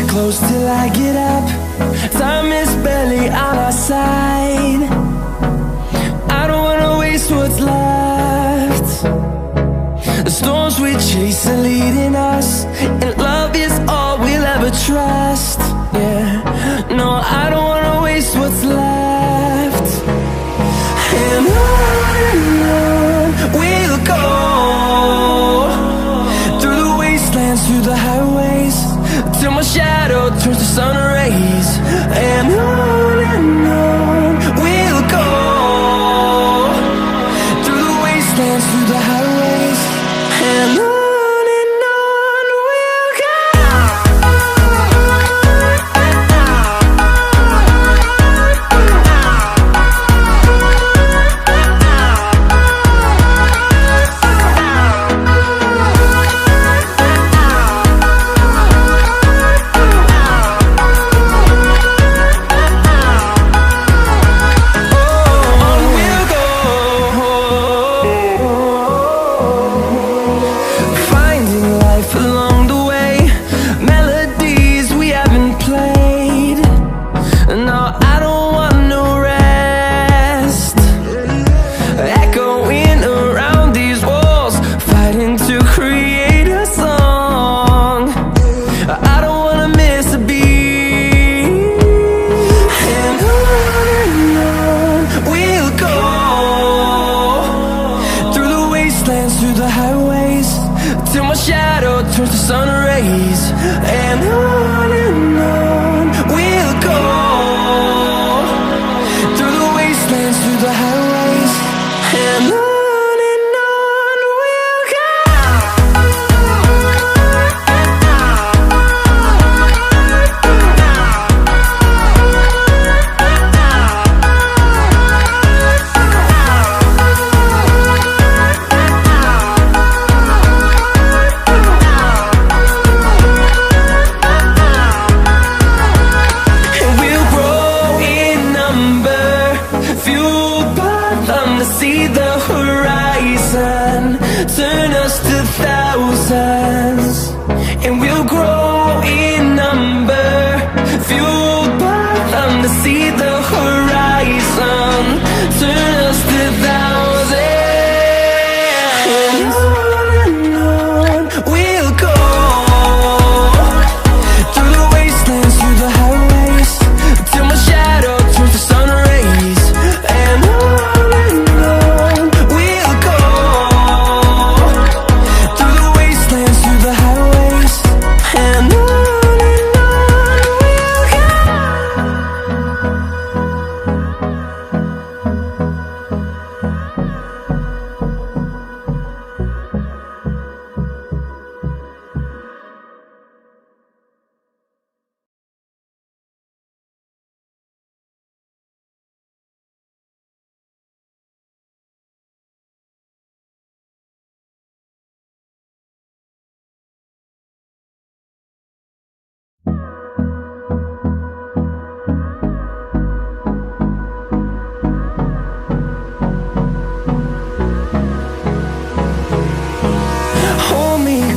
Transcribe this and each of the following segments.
Close till I get up. Time is barely on our side. I don't wanna waste what's left. The storms we chase are leading us, and love is all we'll ever trust. Yeah, no, I don't wanna waste what's left. And on we'll go, through the wastelands, through the highways, till my shadow turns to sun rays. And on we'll go, through the wastelands, through the highways, and on we'll go.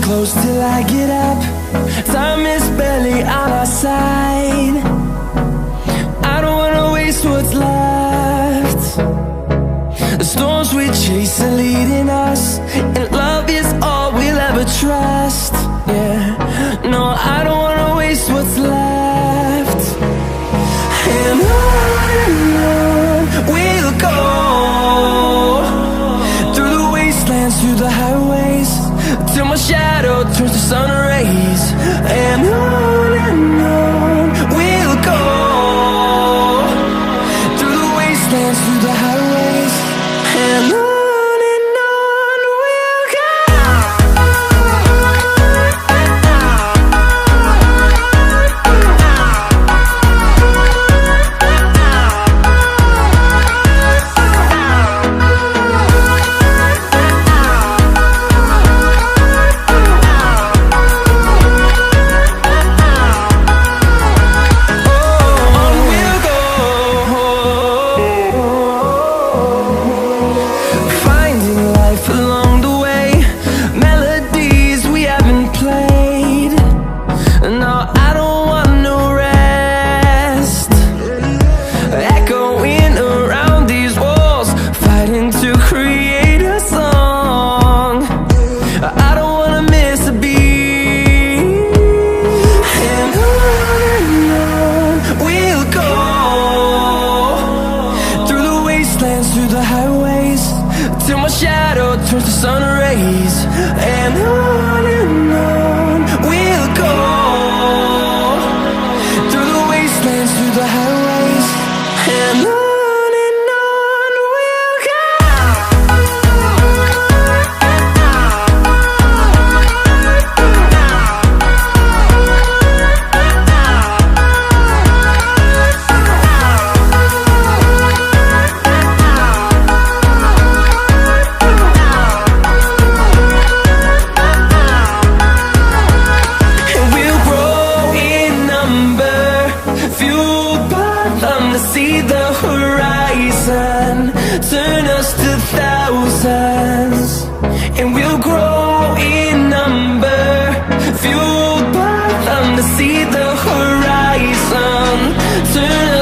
Close till I get up. Time is barely on our side. I don't wanna waste what's left. The storms we chase are leading us, and love is all we'll ever trust. Yeah, no, I don't wanna waste what's left. And on we'll go, through the wastelands, through the highways, till my shadow turns to sun rays. And on we'll go, through the wastelands, through the highways, and on we'll go. wastelands, through the highways, till my shadow turns to sun rays. And on we'll go, through the wastelands, through the highways, and on we'll go. See the horizon, turn us to thousands, and we'll grow in number, fueled by them to see the horizon, turn us